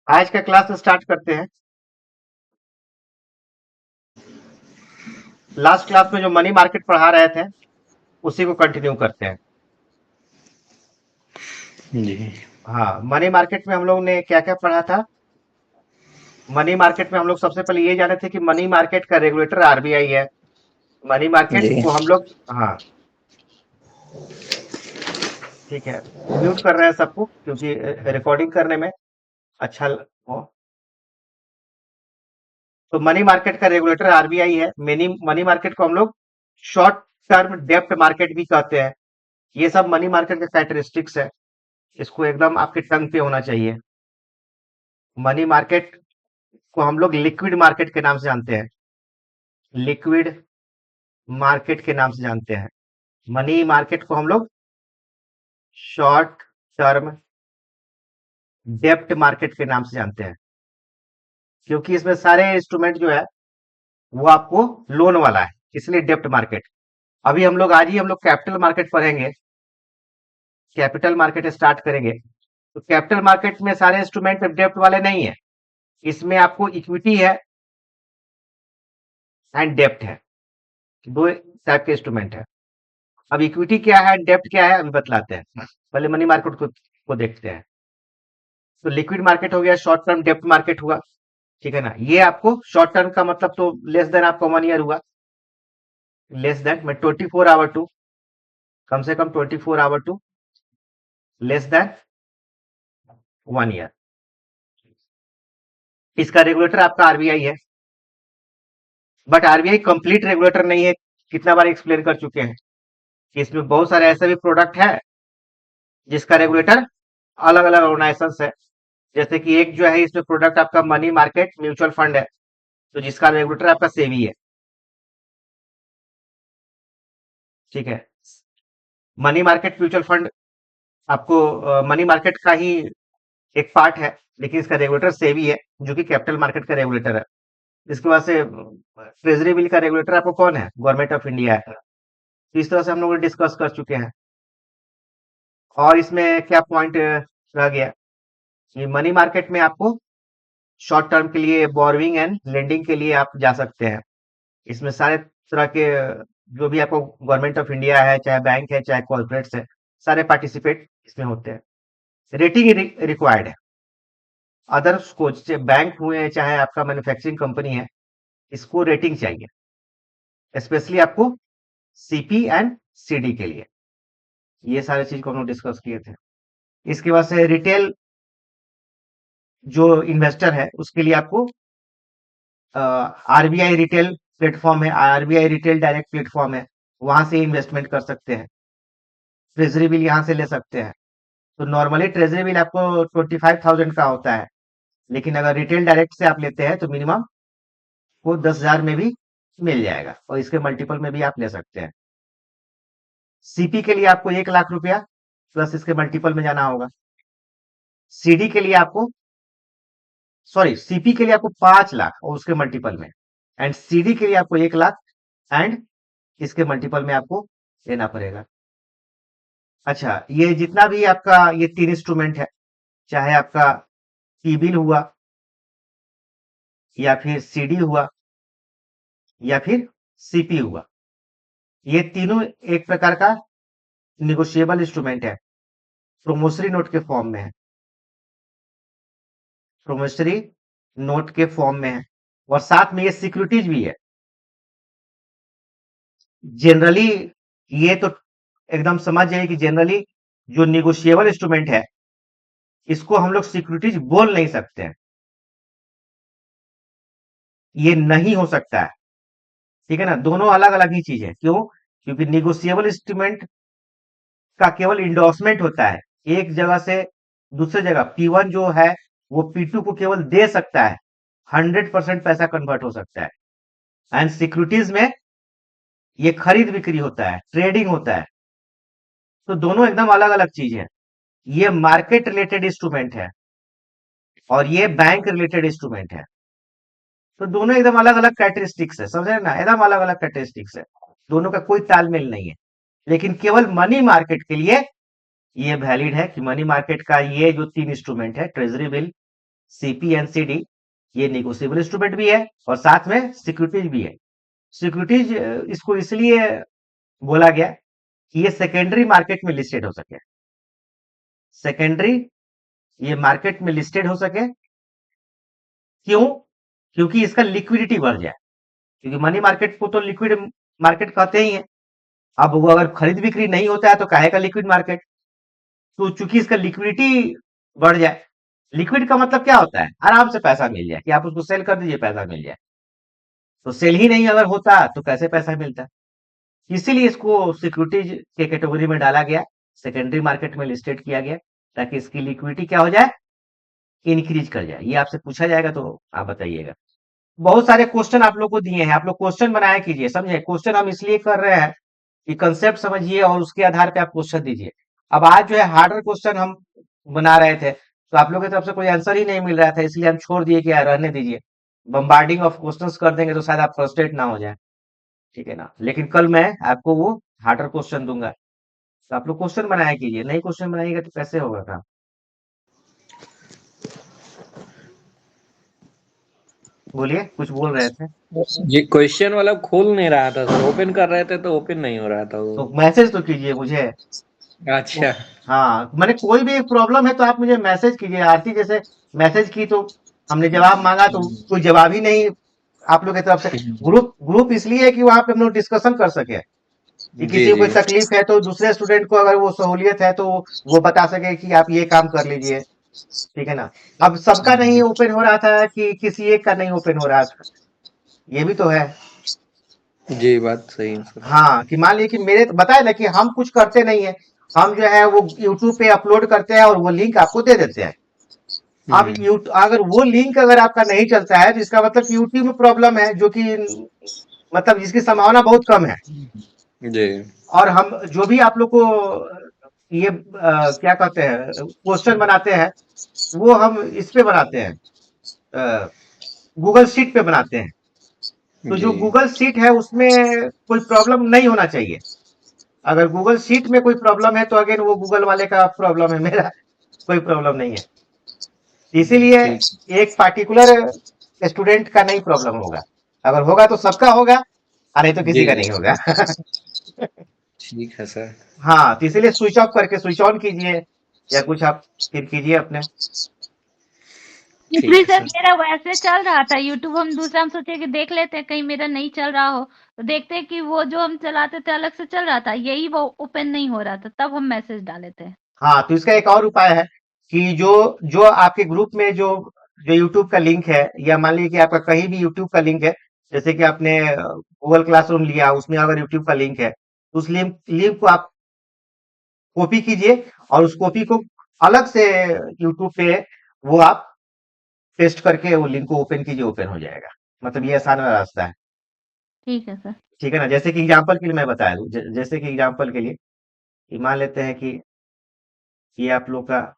आज का class start करते हैं। लास्ट क्लास में जो मनी मार्केट पढ़ा रहे थे उसी को कंटिन्यू करते हैं। जी। हाँ, मनी मार्केट में हम लोग ने क्या क्या पढ़ा था। मनी मार्केट में हम लोग सबसे पहले ये जाने थे कि मनी मार्केट का रेगुलेटर आरबीआई है। मनी मार्केट जी। को हम लोग, हाँ ठीक है, म्यूट कर रहे हैं सबको क्योंकि रिकॉर्डिंग करने में हो। तो मनी मार्केट का रेगुलेटर आरबीआई है। मनी मार्केट को हम लोग शॉर्ट टर्म डेप्ट मार्केट भी कहते हैं। ये सब मनी मार्केट का कैरेक्टरिस्टिक्स है। इसको एकदम आपके टंग पे होना चाहिए। मनी मार्केट को हम लोग लिक्विड मार्केट के नाम से जानते हैं। लिक्विड मार्केट के नाम से जानते हैं। मनी मार्केट को हम लोग शॉर्ट टर्म डेप्ट मार्केट के नाम से जानते हैं, क्योंकि इसमें सारे इंस्ट्रूमेंट जो है वो आपको लोन वाला है, इसलिए डेप्ट मार्केट। अभी हम लोग कैपिटल मार्केट पढ़ेंगे। कैपिटल मार्केट स्टार्ट करेंगे तो कैपिटल मार्केट में सारे इंस्ट्रूमेंट डेप्ट वाले नहीं है। इसमें आपको इक्विटी है एंड डेप्ट है। दो टाइप के इंस्ट्रूमेंट है। अब इक्विटी क्या है, डेप्ट क्या है, अभी बतलाते हैं। पहले मनी मार्केट को देखते हैं। तो लिक्विड मार्केट हो गया, शॉर्ट टर्म डेप्ट मार्केट हुआ। ठीक है ना। ये आपको शॉर्ट टर्म का मतलब तो लेस देन आपका 1 ईयर हुआ। लेस देन में 24 आवर टू, कम से कम 24 hour to less than 1 year. इसका रेगुलेटर आपका आरबीआई है। बट आरबीआई कंप्लीट रेगुलेटर नहीं है। कितना बार एक्सप्लेन कर चुके हैं कि इसमें बहुत सारे ऐसे भी प्रोडक्ट है जिसका रेगुलेटर अलग अलग ऑर्गेनाइजेशन है। जैसे कि एक जो है इसमें प्रोडक्ट आपका मनी मार्केट म्यूचुअल फंड है, तो जिसका रेगुलेटर आपका सेबी है। ठीक है। मनी मार्केट म्यूचुअल फंड आपको मनी मार्केट का ही एक पार्ट है, लेकिन इसका रेगुलेटर सेबी है, जो कि कैपिटल मार्केट का रेगुलेटर है। इसके बाद से ट्रेजरी बिल का रेगुलेटर आपको कौन है, गवर्नमेंट ऑफ इंडिया है। तो इस तरह से हम लोग डिस्कस कर चुके हैं। और इसमें क्या पॉइंट रह गया कि मनी मार्केट में आपको शॉर्ट टर्म के लिए बोरोइंग एंड लेंडिंग के लिए आप जा सकते हैं। इसमें सारे तरह के जो भी आपको गवर्नमेंट ऑफ इंडिया है, चाहे बैंक है, चाहे कॉर्पोरेट्स है, सारे पार्टिसिपेट इसमें होते हैं। रेटिंग रिक्वायर्ड है। अदर्स को चाहे बैंक हुए चाहे आपका मैन्युफैक्चरिंग कंपनी है, इसको रेटिंग चाहिए, स्पेशली आपको सीपी एंड सीडी के लिए। ये सारे चीज को हम लोग डिस्कस किए थे। इसके बाद से रिटेल जो इन्वेस्टर है उसके लिए आपको आरबीआई रिटेल प्लेटफॉर्म है, आरबीआई रिटेल डायरेक्ट प्लेटफॉर्म है, वहां से इन्वेस्टमेंट कर सकते हैं। ट्रेजरी बिल यहाँ से ले सकते हैं। तो नॉर्मली ट्रेजरी बिल आपको 25,000 का होता है, लेकिन अगर रिटेल डायरेक्ट से आप लेते हैं तो मिनिमम वो 10,000 में भी मिल जाएगा, और इसके मल्टीपल में भी आप ले सकते हैं। सीपी के लिए आपको 1 लाख रुपया प्लस इसके मल्टीपल में जाना होगा। सीडी के लिए आपको, सॉरी, सीपी के लिए आपको 5 लाख और उसके मल्टीपल में, एंड सीडी के लिए आपको 1 लाख एंड इसके मल्टीपल में आपको लेना पड़ेगा। अच्छा, ये जितना भी आपका ये 3 इंस्ट्रूमेंट है, चाहे आपका टी बिल हुआ, या फिर सीडी हुआ, या फिर सीपी हुआ, ये तीनों एक प्रकार का निगोशिएबल इंस्ट्रूमेंट है। प्रोमोसरी नोट के फॉर्म में है। प्रोमोसरी नोट के फॉर्म में है, और साथ में ये सिक्योरिटीज भी है। जनरली ये तो एकदम समझ जाइए कि जनरली जो निगोशिएबल इंस्ट्रूमेंट है, इसको हम लोग सिक्योरिटीज बोल नहीं सकते हैं। ये नहीं हो सकता है। ठीक है ना। दोनों अलग अलग ही चीज है। क्यों? क्योंकि निगोशिएबल इंस्ट्रूमेंट का केवल इंडोर्समेंट होता है। एक जगह से दूसरे जगह P1 जो है वो P2 को केवल दे सकता है। 100% पैसा कन्वर्ट हो सकता है। एंड सिक्योरिटीज में ये खरीद बिक्री होता है, ट्रेडिंग होता है। तो दोनों एकदम अलग अलग चीज है। ये मार्केट रिलेटेड इंस्ट्रूमेंट है और ये बैंक रिलेटेड इंस्ट्रूमेंट है। तो दोनों एकदम अलग अलग कैरेक्टरिस्टिक्स है, समझ रहे हैं ना, एकदम अलग अलग कैरेक्टरिस्टिक्स है। दोनों का कोई तालमेल नहीं है। लेकिन केवल मनी मार्केट के लिए ये वैलिड है कि मनी मार्केट का ये जो 3 इंस्ट्रूमेंट है, ट्रेजरी बिल, सीपी, एनसीडी, ये निगोशिएबल इंस्ट्रूमेंट भी है और साथ में सिक्योरिटीज भी है। सिक्योरिटीज इसको इसलिए बोला गया कि ये सेकेंडरी मार्केट में लिस्टेड हो सके। सेकेंडरी ये मार्केट में लिस्टेड हो सके, क्यों? क्योंकि इसका लिक्विडिटी बढ़ जाए, क्योंकि मनी मार्केट को तो लिक्विड मार्केट कहते ही है। अब वो अगर खरीद बिक्री नहीं होता है तो काहे का लिक्विड मार्केट? तो चूंकि इसका लिक्विडिटी बढ़ जाए, लिक्विड का मतलब क्या होता है? आराम से पैसा मिल जाए, कि आप उसको सेल कर दीजिए, पैसा मिल जाए। तो सेल ही नहीं अगर होता तो कैसे पैसा मिलता? इसीलिए इसको सिक्योरिटीज के कैटेगरी में डाला गया, सेकेंडरी मार्केट में लिस्टेड किया गया, ताकि इसकी लिक्विडिटी क्या हो जाए, इंक्रीज कर जाए। ये आपसे पूछा जाएगा तो आप बताइएगा। बहुत सारे क्वेश्चन आप लोग को दिए हैं, आप लोग क्वेश्चन बनाया कीजिए, समझे? क्वेश्चन हम इसलिए कर रहे हैं कि कंसेप्ट समझिए और उसके आधार पे आप क्वेश्चन दीजिए। अब आज जो है हार्डर क्वेश्चन हम बना रहे थे, तो आप लोग की तरफ से कोई आंसर ही नहीं मिल रहा था, इसलिए हम छोड़ दिए कि यार रहने दीजिए। बम्बार्डिंग ऑफ क्वेश्चंस कर देंगे तो शायद आप फ्रस्ट्रेट ना हो जाए, ठीक है ना? लेकिन कल मैं आपको वो हार्डर क्वेश्चन दूंगा, तो आप लोग क्वेश्चन बनाया कीजिए। नहीं क्वेश्चन बनाइएगा तो कैसे होगा काम? बोलिए, कुछ बोल रहे थे। ये क्वेश्चन वाला खोल नहीं रहा था सर, ओपन कर रहे थे तो ओपन नहीं हो रहा था वो। तो मैसेज तो कीजिए मुझे। अच्छा। हाँ, मैंने कोई भी प्रॉब्लम है तो आप मुझे मैसेज कीजिए। आरती जैसे मैसेज की तो हमने जवाब मांगा, तो कोई जवाब ही नहीं आप लोग की तरफ से। ग्रुप ग्रुप इसलिए है कि वहां पे हम लोग डिस्कशन कर सके, कि जी किसी को जी। कोई तकलीफ है तो दूसरे स्टूडेंट को अगर वो सहूलियत है तो वो बता सके कि आप ये काम कर लीजिए, ठीक है ना? अब सबका नहीं ओपन हो रहा था कि किसी एक का नहीं ओपन हो रहा था, ये भी तो है। जी बात सही है सर। हाँ, कि मान लीजिए कि मेरे बताए ना कि हम कुछ करते नहीं है, हम जो है वो यूट्यूब पे अपलोड करते हैं और वो लिंक आपको दे देते हैं। अब अगर वो लिंक अगर आपका नहीं चलता है तो इसका मतलब कि यूट्यूब में प्रॉब्लम है, जो कि मतलब जिसकी संभावना बहुत कम है। जी। और हम जो भी आप लोग को ये क्या कहते हैं क्वेश्चन बनाते हैं, वो हम इस पे बनाते हैं, गूगल शीट पे बनाते हैं। तो जो जी। गूगल शीट है उसमें कोई प्रॉब्लम नहीं होना चाहिए। अगर गूगल शीट में कोई प्रॉब्लम है तो अगेन वो गूगल वाले का प्रॉब्लम है, मेरा कोई प्रॉब्लम नहीं है। इसीलिए ठीक। एक पार्टिकुलर स्टूडेंट का नहीं प्रॉब्लम होगा, अगर होगा तो सबका होगा, और नहीं तो जी किसी का जी। नहीं होगा। ठीक है सर। हाँ, तो इसीलिए स्विच ऑफ करके स्विच ऑन कीजिए, या कुछ आप फिर कीजिए अपने। ठीक इसलिए है सर सर। मेरा वैसे चल रहा था यूट्यूब, हम दूसरा हम सोचे कि देख लेते हैं कहीं मेरा नहीं चल रहा हो, तो देखते हैं कि वो जो हम चलाते थे अलग से चल रहा था, यही वो ओपन नहीं हो रहा था, तब हम मैसेज डाले थे। हाँ, तो इसका एक और उपाय है कि जो जो आपके ग्रुप में जो जो यूट्यूब का लिंक है, या मान लीजिए कि आपका कहीं भी यूट्यूब का लिंक है, जैसे कि आपने गूगल क्लासरूम लिया, उसमें अगर यूट्यूब का लिंक है, तो उस लिंक लिंक को आप कॉपी कीजिए और उस कॉपी को अलग से यूट्यूब पे वो आप पेस्ट करके वो लिंक को ओपन कीजिए, ओपन हो जाएगा। मतलब ये आसान रास्ता है, ठीक है सर। ठीक है ना? जैसे कि एग्जांपल के लिए मैं बताया दूं, जैसे कि एग्जांपल के लिए कि मान लेते हैं कि ये आप लोग का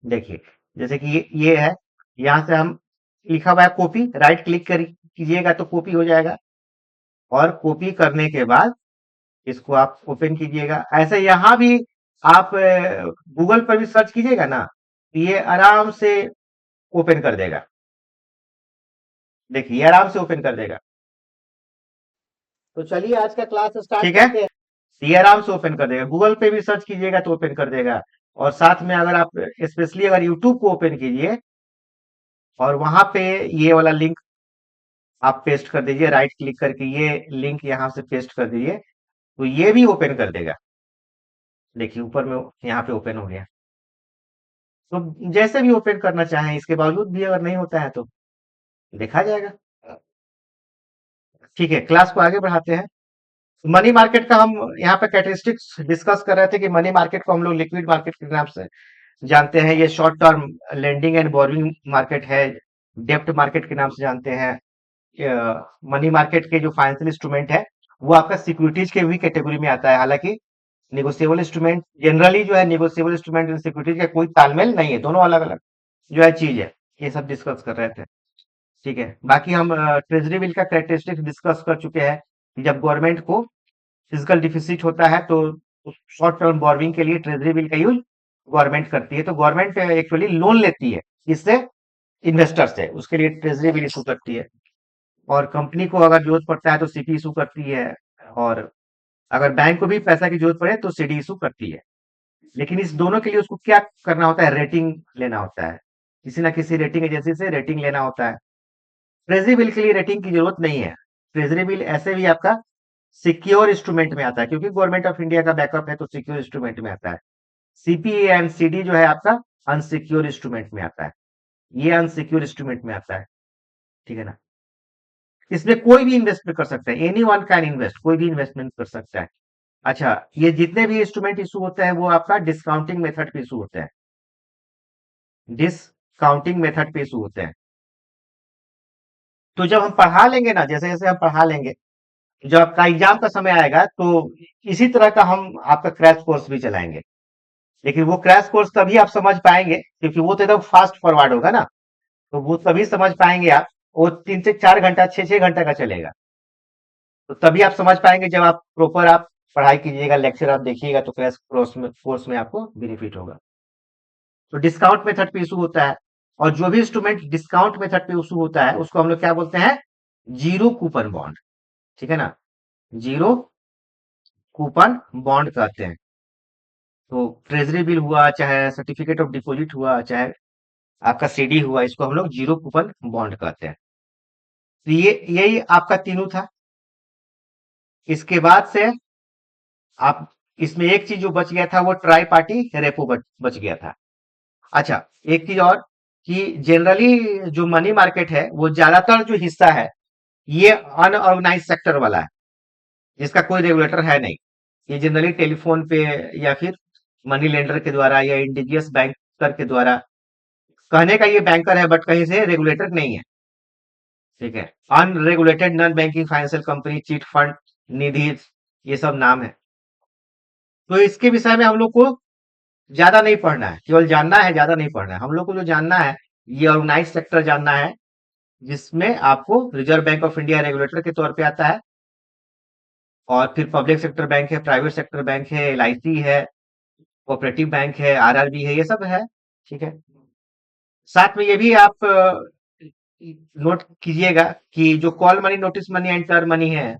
देखिए, जैसे कि ये है, यहाँ से हम लिखा हुआ है कॉपी, राइट क्लिक कर कीजिएगा तो कॉपी हो जाएगा, और कॉपी करने के बाद इसको आप ओपन कीजिएगा। ऐसे यहाँ भी आप गूगल पर भी सर्च कीजिएगा ना, तो ये आराम से ओपन कर देगा। देखिए, ये आराम से ओपन कर देगा। तो चलिए आज का क्लास स्टार्ट ठीक है, करते हैं। तो ये आराम से ओपन कर देगा। गूगल पे भी सर्च कीजिएगा तो ओपन कर देगा, और साथ में अगर आप स्पेशली अगर यूट्यूब को ओपन कीजिए और वहां पे ये वाला लिंक आप पेस्ट कर दीजिए, राइट क्लिक करके ये लिंक यहाँ से पेस्ट कर दीजिए, तो ये भी ओपन कर देगा। देखिए ऊपर में यहाँ पे ओपन हो गया। तो जैसे भी ओपन करना चाहें, इसके बावजूद भी अगर नहीं होता है तो देखा जाएगा। ठीक है, क्लास को आगे बढ़ाते हैं। मनी मार्केट का हम यहाँ पे कैरेक्टरिस्टिक्स डिस्कस कर रहे थे कि मनी मार्केट को हम लोग लिक्विड मार्केट के नाम से जानते हैं। ये short term lending and borrowing market है, डेप्ट मार्केट के नाम से जानते हैं। मनी मार्केट के जो फाइनेंशियल इंस्ट्रूमेंट है वो आपका सिक्योरिटीज के भी कैटेगरी में आता है। हालांकि निगोशिएबल इंस्ट्रूमेंट जनरली जो है, निगोशिएबल इंस्ट्रूमेंट एंड सिक्योरिटीज का कोई तालमेल नहीं है, दोनों अलग अलग जो है चीज है। ये सब डिस्कस कर रहे थे, ठीक है। बाकी हम ट्रेजरी बिल का कैरेक्टरिस्टिक्स डिस्कस कर चुके हैं कि जब गवर्नमेंट को फिजिकल डिफिसिट होता है तो शॉर्ट टर्म बोरोइंग के लिए ट्रेजरी बिल का यूज गवर्नमेंट करती है। तो गवर्नमेंट एक्चुअली लोन लेती है इससे, इन्वेस्टर से, उसके लिए ट्रेजरी बिल इशू करती है। और कंपनी को अगर जरूरत पड़ता है तो सीपी इशू करती है, और अगर बैंक को भी पैसा की जरूरत पड़े तो सीडी इशू करती है। लेकिन इस दोनों के लिए उसको क्या करना होता है, रेटिंग लेना होता है, किसी ना किसी रेटिंग एजेंसी से रेटिंग लेना होता है। ट्रेजरी बिल के लिए रेटिंग की जरूरत नहीं है। ट्रेजरी बिल ऐसे भी आपका सिक्योर इंस्ट्रूमेंट में आता है, क्योंकि गवर्नमेंट ऑफ इंडिया का बैकअप है तो सिक्योर इंस्ट्रूमेंट में आता है। सीपीए एंड सीडी जो है आपका अनसिक्योर इंस्ट्रूमेंट में आता है, ये अनसिक्योर इंस्ट्रूमेंट में आता है, ठीक है ना। इसमें कोई भी इन्वेस्ट कर सकता है, एनी वन कैन इन्वेस्ट, कोई भी इन्वेस्टमेंट कर सकता है। अच्छा, ये जितने भी इंस्ट्रूमेंट इशू होते हैं वो आपका डिस्काउंटिंग मेथड पे इशू होते हैं, डिस्काउंटिंग मेथड पे इशू होते हैं। तो जब हम पढ़ा लेंगे ना, जैसे जैसे हम पढ़ा लेंगे, जब आपका एग्जाम का समय आएगा तो इसी तरह का हम आपका क्रैश कोर्स भी चलाएंगे। लेकिन वो क्रैश कोर्स तभी आप समझ पाएंगे, क्योंकि वो तो एकदम फास्ट फॉरवर्ड होगा ना, तो वो तभी समझ पाएंगे आप। वो 3 से 4 घंटा 6 घंटा का चलेगा, तो तभी आप समझ पाएंगे जब आप प्रॉपर आप पढ़ाई कीजिएगा, लेक्चर आप देखिएगा, तो क्रैश कोर्स में आपको बेनिफिट होगा। तो डिस्काउंट मेथड पे इशू होता है, और जो भी इंस्ट्रूमेंट डिस्काउंट मेथड पे इशू होता है उसको हम लोग क्या बोलते हैं, जीरो कूपन बॉन्ड, ठीक है ना, जीरो कूपन बॉन्ड कहते हैं। तो ट्रेजरी बिल हुआ, चाहे सर्टिफिकेट ऑफ डिपॉजिट हुआ, चाहे आपका सीडी हुआ, इसको हम लोग जीरो कूपन बॉन्ड कहते हैं। तो ये यही आपका तीनों था। इसके बाद से आप, इसमें एक चीज जो बच गया था वो ट्राई पार्टी रेपो बच गया था। अच्छा, एक चीज और, कि जनरली जो मनी मार्केट है वो ज्यादातर जो हिस्सा है ये अनऑर्गेनाइज सेक्टर वाला है, जिसका कोई रेगुलेटर है नहीं। ये जनरली टेलीफोन पे या फिर मनी लेंडर के द्वारा या इंडिजियस बैंकर के द्वारा, कहने का ये बैंकर है बट कहीं से रेगुलेटर नहीं है, ठीक है। Unregulated non banking financial company, chit fund, nidhi, ये सब नाम है। तो इसके विषय में हम लोग को ज्यादा नहीं पढ़ना है, केवल जानना है, ज्यादा नहीं पढ़ना है। हम लोग को जो जानना है ये ऑर्गेनाइज सेक्टर जानना है, जिसमें आपको reserve bank of India regulator के तौर पे आता है, और फिर पब्लिक सेक्टर बैंक है, प्राइवेट सेक्टर बैंक है, एलआईसी है, कोऑपरेटिव बैंक है, आरआरबी है, ये सब है, ठीक है। साथ में ये भी आप नोट कीजिएगा कि जो call money, notice money and term money है,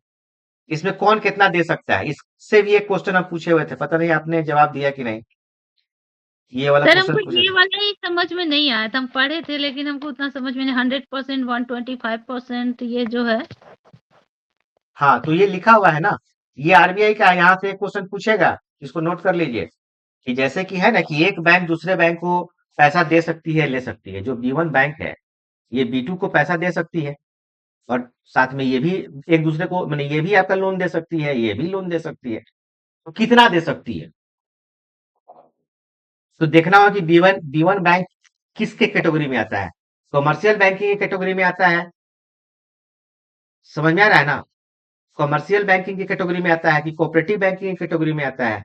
इसमें कौन कितना दे सकता है। इससे भी एक क्वेश्चन हम पूछे हुए थे, पता नहीं आपने जवाब दिया कि नहीं। ये वाला सर क्वेश्चन हमको पूछे ये थे। वाला ही समझ में नहीं आया था, हम पढ़े थे लेकिन हमको उतना समझ में नहीं। 100%, 125% ये जो है। हाँ, तो ये लिखा हुआ है ना, ये आरबीआई का है, यहाँ से एक क्वेश्चन पूछेगा, इसको नोट कर लीजिए, कि जैसे कि है ना कि एक बैंक दूसरे बैंक को पैसा दे सकती है, ले सकती है। जो बी1 बैंक है ये बी2 को पैसा दे सकती है, और साथ में ये भी एक दूसरे को, मैंने ये भी आपका लोन दे सकती है, ये भी लोन दे सकती है। तो कितना दे सकती है, तो देखना होगा कि बी1 बैंक किसके कैटेगरी में आता है। कमर्शियल बैंकिंग की कैटेगरी में आता है, समझ में आ रहा है ना। कमर्शियल बैंकिंग की कैटेगरी में आता है, कि कोऑपरेटिव बैंकिंग की कैटेगरी में आता है,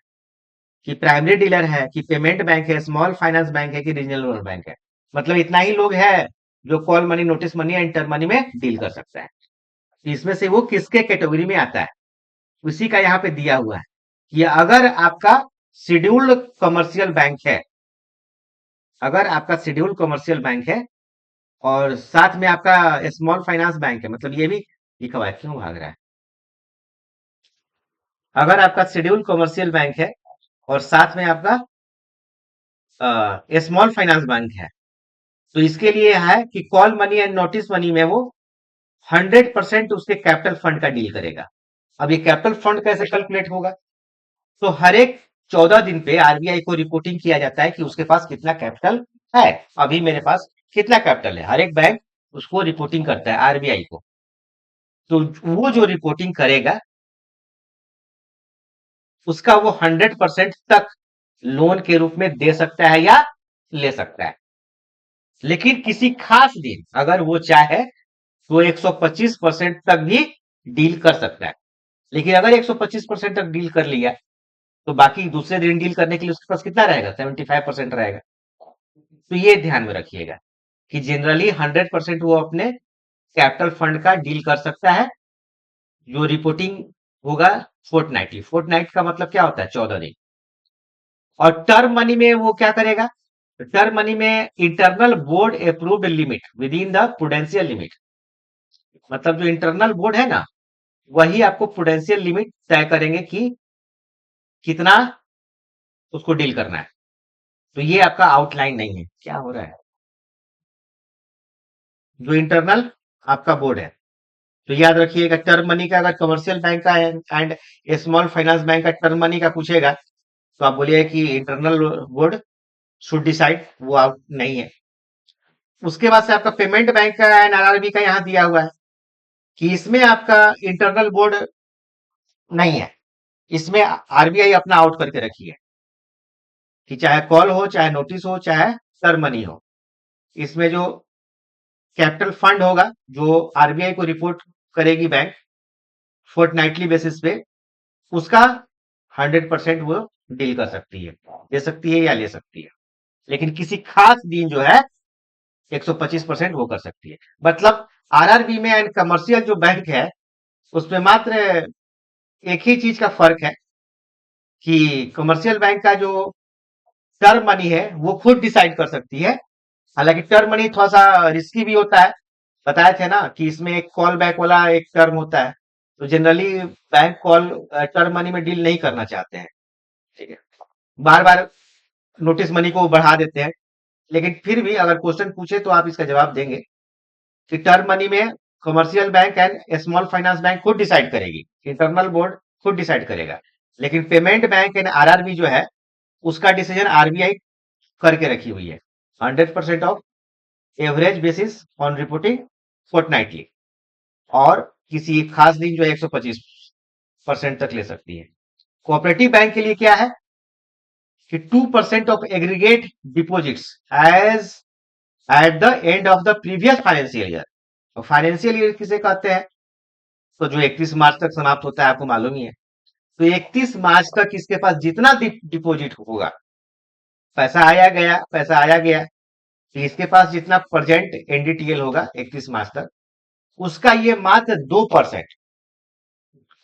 कि प्राइमरी डीलर है, कि पेमेंट बैंक है, स्मॉल फाइनेंस बैंक है, कि रीजनल लोन बैंक है। मतलब इतना ही लोग है जो call money, notice money and term money में डील कर सकता है। इसमें से वो किसके कैटेगरी में आता है, उसी का यहाँ पे दिया हुआ है, कि अगर आपका शेड्यूल्ड कमर्शियल बैंक है, अगर आपका शेड्यूल्ड कमर्शियल बैंक है, और साथ में आपका स्मॉल फाइनेंस बैंक है, मतलब ये भी लिखा हुआ है, क्यों भाग रहा है। अगर आपका शेड्यूल्ड कमर्शियल बैंक है और साथ में आपका स्मॉल फाइनेंस बैंक है, तो इसके लिए है कि call money and notice money में वो 100% उसके कैपिटल फंड का डील करेगा। अब ये कैपिटल फंड कैसे कैलकुलेट होगा, तो हर एक 14 दिन पे आरबीआई को रिपोर्टिंग किया जाता है कि उसके पास कितना कैपिटल है। अभी मेरे पास कितना कैपिटल है, हर एक बैंक उसको रिपोर्टिंग करता है आरबीआई को। तो वो जो रिपोर्टिंग करेगा उसका वो 100% तक लोन के रूप में दे सकता है या ले सकता है। लेकिन किसी खास दिन अगर वो चाहे तो 125% तक भी डील कर सकता है। लेकिन अगर 125% तक डील कर लिया तो बाकी दूसरे दिन डील करने के लिए उसके पास कितना रहेगा, 75% रहेगा। तो ये ध्यान में रखिएगा कि जनरली 100% वो अपने कैपिटल फंड का डील कर सकता है, जो रिपोर्टिंग होगा फोर्टनाइटली। फोर्टनाइट का मतलब क्या होता है? 14 दिन। और टर्म मनी में वो क्या करेगा? टर्म मनी में internal board approved limit with in the prudential limit, मतलब जो इंटरनल बोर्ड है ना, वही आपको प्रूडेंशियल लिमिट तय करेंगे कि कितना उसको डील करना है। तो ये आपका आउटलाइन नहीं है। क्या हो रहा है? जो इंटरनल आपका बोर्ड है, तो याद रखिएगा, टर्म मनी का अगर कमर्शियल बैंक का एंड स्मॉल फाइनेंस बैंक का टर्म मनी का पूछेगा, तो आप बोलिए कि इंटरनल बोर्ड शुड डिसाइड, वो आउट नहीं है। उसके बाद से आपका पेमेंट बैंक का एंड आरआरबी का यहाँ दिया हुआ है कि इसमें आपका इंटरनल बोर्ड नहीं है, इसमें आरबीआई अपना आउट करके रखी है कि चाहे कॉल हो, चाहे नोटिस हो, चाहे टर्म मनी हो, इसमें जो कैपिटल फंड होगा, जो आरबीआई को रिपोर्ट करेगी बैंक फोर्टनाइटली बेसिस पे, उसका 100% वो डील कर सकती है, दे सकती है या ले सकती है। लेकिन किसी खास दिन जो है 125% वो कर सकती है। मतलब आरआरबी में एंड कमर्शियल जो बैंक है, उसमें मात्र एक ही चीज का फर्क है कि कमर्शियल बैंक का जो टर्म मनी है वो खुद डिसाइड कर सकती है। हालांकि टर्म मनी थोड़ा सा रिस्की भी होता है, बताए थे ना कि इसमें एक कॉल बैक वाला एक टर्म होता है, तो generally bank call term money में डील नहीं करना चाहते हैं। ठीक है, बार बार नोटिस मनी को बढ़ा देते हैं। लेकिन फिर भी अगर क्वेश्चन पूछे तो आप इसका जवाब देंगे कि टर्म मनी में commercial bank and small finance bank खुद डिसाइड करेगी, इंटरनल बोर्ड खुद डिसाइड करेगा। लेकिन पेमेंट बैंक एंड आरआरबी जो है, उसका डिसीजन आरबीआई करके रखी हुई है, 100% of average basis on reporting fortnightly, और किसी एक खास दिन जो है 125% तक ले सकती है। कोऑपरेटिव बैंक के लिए क्या है कि 2% of aggregate deposits as at the end of the previous financial year. तो फाइनेंशियल ईयर किसे कहते हैं? तो जो 31 मार्च तक समाप्त होता है, आपको मालूम ही है। तो 31 मार्च तक इसके पास जितना डिपॉजिट होगा, पैसा आया गया, तो इसके पास जितना प्रेजेंट एनडीटीएल होगा 31 मार्च तक, उसका ये मात्र 2%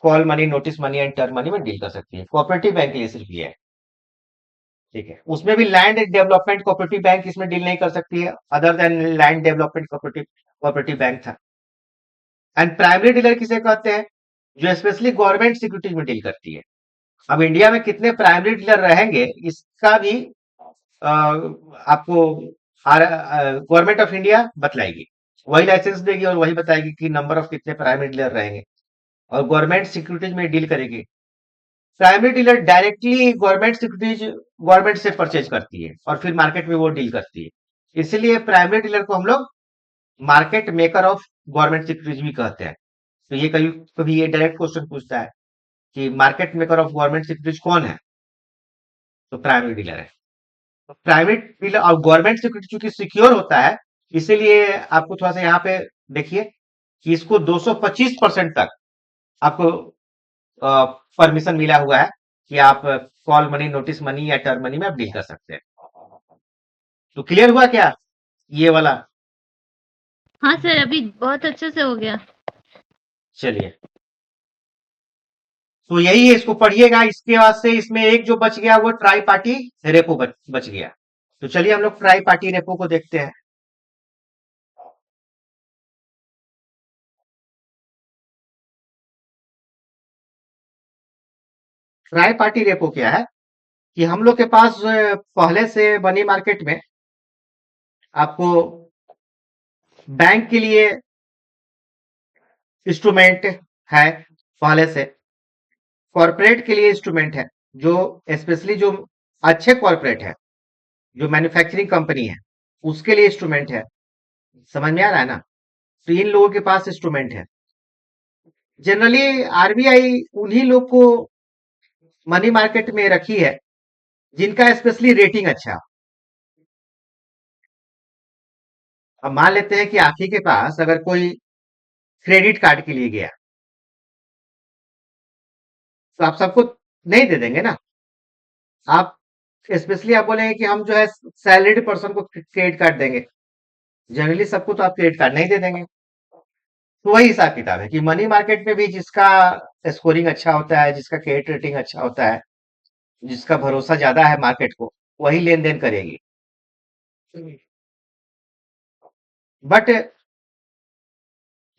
call money, notice money and term money में डील कर सकती है। कोऑपरेटिव बैंक के लिए सिर्फ ये है। ठीक है, उसमें भी लैंड डेवलपमेंट कोऑपरेटिव बैंक इसमें डील नहीं कर सकती है, other than land development cooperative bank था। एंड प्राइमरी डीलर किसे कहते हैं? जो स्पेशली गवर्नमेंट सिक्योरिटीज में डील करती है। अब इंडिया में कितने प्राइमरी डीलर रहेंगे, इसका भी आपको गवर्नमेंट ऑफ इंडिया बतलाएगी। वही लाइसेंस देगी और वही बताएगी कि नंबर ऑफ कितने प्राइमरी डीलर रहेंगे, और गवर्नमेंट सिक्योरिटीज में डील करेगी। Primary dealer directly government securities government से परचेज करती है और फिर मार्केट में वो डील करती है। इसलिए प्राइमरी डीलर को हम लोग market maker of government securities भी कहते हैं। तो ये कभी कभी ये डायरेक्ट क्वेश्चन पूछता है कि market maker of government securities कौन है? तो प्राइमरी डीलर है। तो प्राइवेट डीलर और गवर्नमेंट सिक्योरिटी चूंकि सिक्योर होता है, इसीलिए आपको थोड़ा सा यहाँ पे देखिए कि इसको 225% तक आपको परमिशन मिला हुआ है कि आप कॉल मनी, नोटिस मनी या टर्म मनी में आप डील कर सकते हैं। तो क्लियर हुआ क्या ये वाला? हाँ सर, अभी बहुत अच्छे से हो गया। चलिए, तो यही है, इसको पढ़िएगा। इसके बाद से इसमें एक जो बच गया वो ट्राई पार्टी रेपो बच गया। तो चलिए हम लोग ट्राई पार्टी रेपो को देखते हैं। ट्राई पार्टी रेपो क्या है कि हम लोग के पास पहले से मनी मार्केट में आपको बैंक के लिए इंस्ट्रूमेंट है, पहले से कॉर्पोरेट के लिए इंस्ट्रूमेंट है, जो स्पेशली जो अच्छे कॉर्पोरेट है, जो मैन्युफैक्चरिंग कंपनी है, उसके लिए इंस्ट्रूमेंट है। समझ में आ रहा है ना? तो इन लोगों के पास इंस्ट्रूमेंट है। जनरली आरबीआई उन्हीं लोग को मनी मार्केट में रखी है जिनका स्पेशली रेटिंग अच्छा। अब मान लेते हैं कि आप ही के पास अगर कोई क्रेडिट कार्ड के लिए गया, तो आप सबको नहीं दे देंगे ना। आप स्पेशली आप बोलेंगे कि हम जो है सैलरीड पर्सन को क्रेडिट कार्ड देंगे। जनरली सबको तो आप क्रेडिट कार्ड नहीं दे देंगे। तो वही हिसाब किताब है कि मनी मार्केट में भी जिसका स्कोरिंग अच्छा होता है, जिसका क्रेडिट रेटिंग अच्छा होता है, जिसका भरोसा ज्यादा है मार्केट को, वही लेन देन करेगी। बट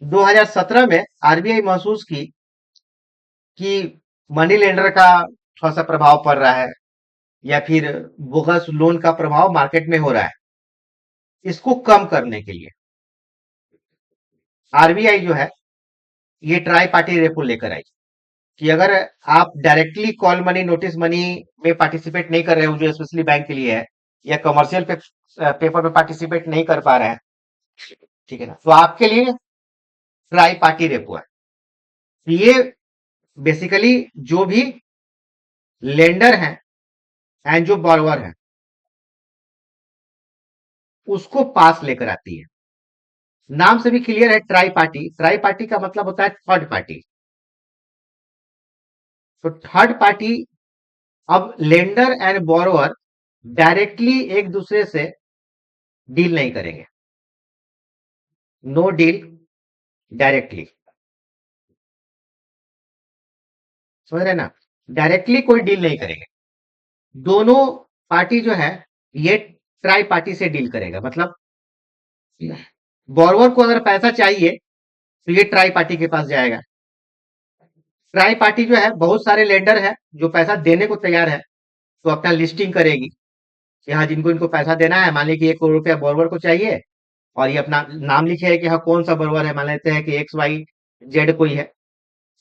2017 में आरबीआई महसूस की कि मनी लेंडर का थोड़ा सा प्रभाव पड़ रहा है, या फिर बोगस लोन का प्रभाव मार्केट में हो रहा है। इसको कम करने के लिए आरबीआई जो है ये ट्राई पार्टी रेपो लेकर आई कि अगर आप directly call money, notice money में पार्टिसिपेट नहीं कर रहे हो, जो स्पेशली बैंक के लिए है, या कमर्शियल पेपर में पार्टिसिपेट नहीं कर पा रहे हैं, ठीक है ना, तो आपके लिए ट्राई पार्टी रेपो है। ये बेसिकली जो भी लेंडर हैं एंड जो बॉर्वर है उसको पास लेकर आती है। नाम से भी क्लियर है, ट्राई पार्टी। ट्राई पार्टी का मतलब होता है थर्ड पार्टी। तो थर्ड पार्टी, अब लेंडर एंड बोरोवर डायरेक्टली एक दूसरे से डील नहीं करेंगे। नो डील डायरेक्टली, समझ रहे ना, डायरेक्टली कोई डील नहीं करेंगे। दोनों पार्टी जो है ये ट्राई पार्टी से डील करेगा। मतलब बोरोवर को अगर पैसा चाहिए तो ये ट्राई पार्टी के पास जाएगा। ट्राई पार्टी जो है, बहुत सारे लेंडर है जो पैसा देने को तैयार है, तो अपना लिस्टिंग करेगी कि हाँ, जिनको इनको पैसा देना है, मान लीजिए कि 1 करोड़ रुपया बोरवर को चाहिए, और ये अपना नाम लिखे है कि हाँ कौन सा बोरवर है, मान लेते हैं कि एक्स वाई जेड कोई है,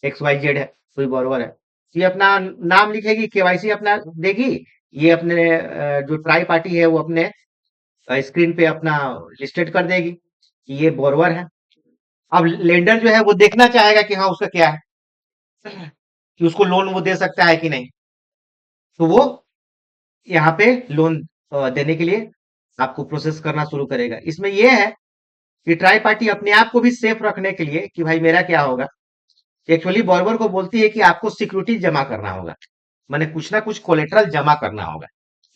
एक्स वाई जेड है, कोई बोरवर है, तो ये अपना नाम लिखेगी, केवाईसी अपना देगी। ये अपने जो ट्राई पार्टी है वो अपने स्क्रीन पे अपना लिस्टेड कर देगी कि ये बोरवर है। अब लेंडर जो है वो देखना चाहेगा कि हाँ उसका क्या है, कि उसको लोन वो दे सकता है कि नहीं, तो वो यहाँ पे लोन देने के लिए आपको प्रोसेस करना शुरू करेगा। इसमें यह है कि ट्राई पार्टी अपने आप को भी सेफ रखने के लिए कि भाई मेरा क्या होगा, एक्चुअली बोरवर को बोलती है कि आपको सिक्योरिटी जमा करना होगा, माने कुछ ना कुछ कोलेटरल जमा करना होगा।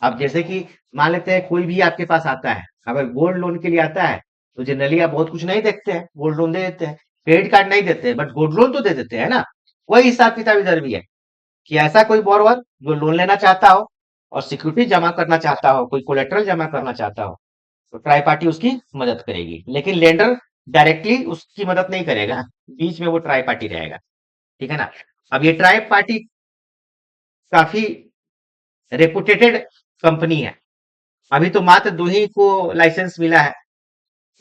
अब जैसे कि मान लेते हैं कोई भी आपके पास आता है, अगर गोल्ड लोन के लिए आता है, तो जनरली आप बहुत कुछ नहीं देखते हैं, गोल्ड लोन दे देते हैं, क्रेडिट कार्ड नहीं देते हैं, बट गोल्ड लोन तो दे देते हैं ना। वही हिसाब किताब इधर भी है कि ऐसा कोई बोरवर जो लोन लेना चाहता हो और सिक्योरिटी जमा करना चाहता हो, कोई कोलेटरल जमा करना चाहता हो, तो ट्राई पार्टी उसकी मदद करेगी। लेकिन लेंडर डायरेक्टली उसकी मदद नहीं करेगा, बीच में वो ट्राई पार्टी रहेगा, ठीक है ना। अब ये ट्राई पार्टी काफी रेपुटेटेड कंपनी है। अभी तो मात्र दो ही को लाइसेंस मिला है,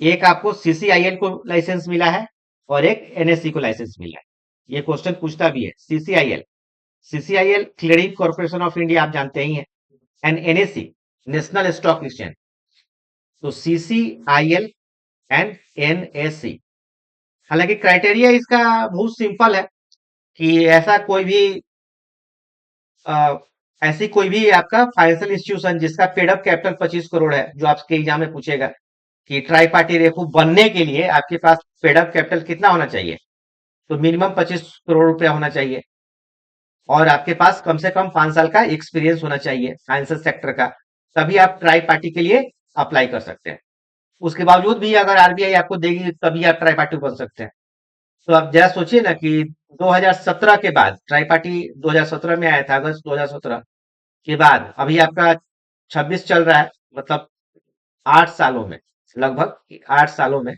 एक आपको सीसीआईएल को लाइसेंस मिला है और एक एनएससी को लाइसेंस मिला है। ये क्वेश्चन पूछता भी है। सीसीआईएल, सीसीआईएल क्लियरिंग कॉर्पोरेशन ऑफ इंडिया, आप जानते ही हैं, and NSC national stock exchange. तो सीसीआईएल एंड एनएससी, हालांकि क्राइटेरिया इसका बहुत सिंपल है कि ऐसा कोई भी ऐसी कोई भी आपका फाइनेंशियल इंस्टीट्यूशन जिसका पेड अप कैपिटल 25 करोड़ है, जो आपके एग्जाम में पूछेगा कि ट्राई पार्टी रेपो बनने के लिए आपके पास पेड अप कैपिटल कितना होना चाहिए, तो मिनिमम 25 करोड़ रुपया होना चाहिए, और आपके पास कम से कम 5 साल का एक्सपीरियंस होना चाहिए फाइनेंशियल सेक्टर का, तभी आप ट्राई पार्टी के लिए अप्लाई कर सकते हैं। उसके बावजूद भी अगर आरबीआई आपको देगी तभी आप ट्राई पार्टी बन सकते हैं। तो आप जरा सोचिए ना कि 2017 के बाद, ट्राई पार्टी 2017 में आया था, अगस्त 2017 के बाद अभी आपका 26 चल रहा है, मतलब 8 सालों में, लगभग 8 सालों में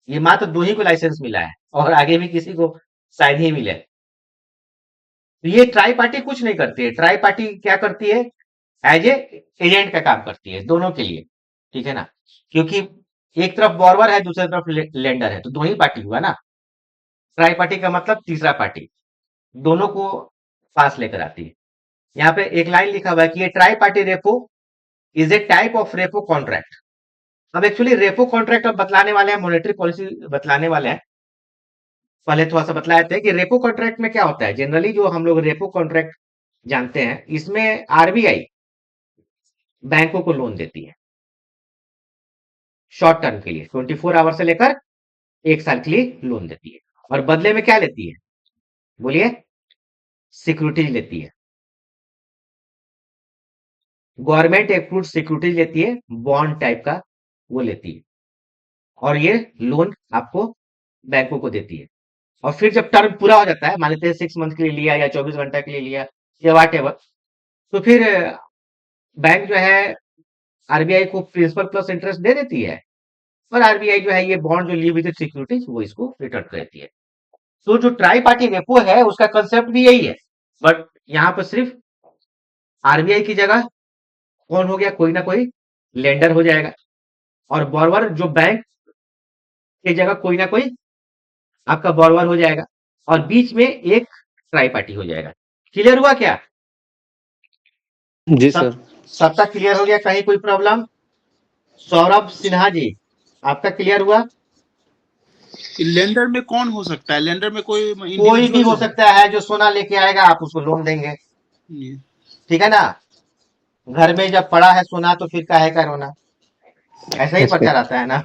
ये मात्र दो ही को लाइसेंस मिला है, और आगे भी किसी को शायद ही मिले। तो ये ट्राई पार्टी कुछ नहीं करती है। ट्राई पार्टी क्या करती है, एज ए एजेंट का काम करती है दोनों के लिए, ठीक है ना, क्योंकि एक तरफ बॉर्वर है, दूसरी तरफ लेंडर है, तो दो ही पार्टी हुआ ना। ट्राई पार्टी का मतलब तीसरा पार्टी, दोनों को पास लेकर आती है। यहाँ पे एक लाइन लिखा हुआ है कि ये try party repo is a type of repo contract. अब एक्चुअली रेपो कॉन्ट्रैक्ट अब बतलाने वाले हैं, मॉनेटरी पॉलिसी बतलाने वाले हैं। पहले थोड़ा सा बतलाए थे कि रेपो कॉन्ट्रैक्ट में क्या होता है। जनरली जो हम लोग रेपो कॉन्ट्रैक्ट जानते हैं, इसमें आरबीआई बैंकों को लोन देती है शॉर्ट टर्म के लिए, 24 आवर से लेकर 1 साल के लिए लोन देती है, और बदले में क्या लेती है, बोलिए, सिक्योरिटीज लेती है। गवर्नमेंट अप्रूव्ड सिक्योरिटीज लेती है, बॉन्ड टाइप का वो लेती है, और ये लोन आपको बैंकों को देती है। और फिर जब टर्म पूरा हो जाता है, मान लेते हैं 6 मंथ के लिए लिया या 24 घंटा के लिए लिया या व्हाटएवर, तो फिर बैंक जो है आरबीआई को प्रिंसिपल प्लस इंटरेस्ट दे देती है, और आरबीआई जो है ये बॉन्ड जो ली विद सिक्योरिटीज वो इसको रिटर्न कर देती है। तो जो ट्राई पार्टी रेपो है उसका कंसेप्ट भी यही है, बट यहाँ पर सिर्फ आरबीआई की जगह कौन हो गया, कोई ना कोई लेंडर हो जाएगा, और बोरवर जो बैंक की जगह कोई ना कोई आपका बोरवर हो जाएगा, और बीच में एक ट्राई पार्टी हो जाएगा। क्लियर हुआ क्या? जी सब सर। सबका क्लियर हो गया? कहीं कोई प्रॉब्लम? सौरभ सिन्हा जी, आपका क्लियर हुआ? लेंडर में कौन हो सकता है? लेंडर में कोई कोई भी इंडिविजुअल हो सकता है, जो सोना लेके आएगा आप उसको लोन देंगे, ठीक है ना? घर में जब पड़ा है सोना तो फिर काहे का रोना, ऐसा ही यस पड़ता सर। रहता है ना।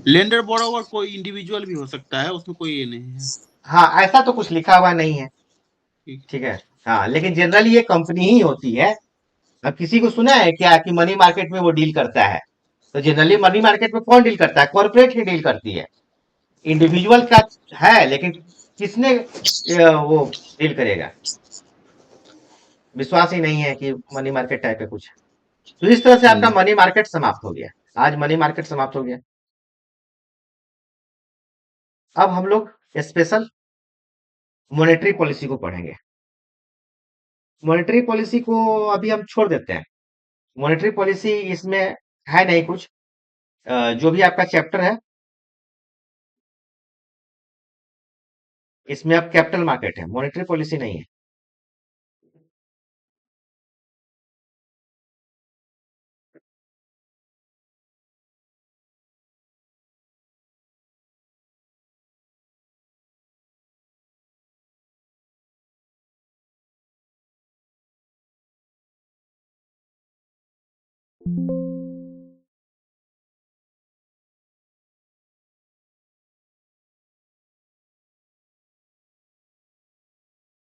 लेंडर बोरोवर कोई इंडिविजुअल भी हो सकता है, उसमें कोई ये नहीं है। हाँ, ऐसा तो कुछ लिखा हुआ नहीं है, ठीक। ठीक है। हाँ, लेकिन जनरली ये कंपनी ही होती है। अब किसी को सुना है क्या कि मनी मार्केट में वो डील करता है? तो जनरली मनी मार्केट में कौन डील करता है? कॉर्पोरेट ही डील करती है। इंडिविजुअल का है, लेकिन किसने वो डील करेगा? विश्वास ही नहीं है कि मनी मार्केट टाइप का कुछ है। तो इस तरह से आपका मनी मार्केट समाप्त हो गया। आज मनी मार्केट समाप्त हो गया। अब हम लोग स्पेशल मॉनेटरी पॉलिसी को पढ़ेंगे। मॉनेटरी पॉलिसी को अभी हम छोड़ देते हैं। मॉनेटरी पॉलिसी इसमें है नहीं कुछ। जो भी आपका चैप्टर है इसमें अब कैपिटल मार्केट है, मॉनेटरी पॉलिसी नहीं है।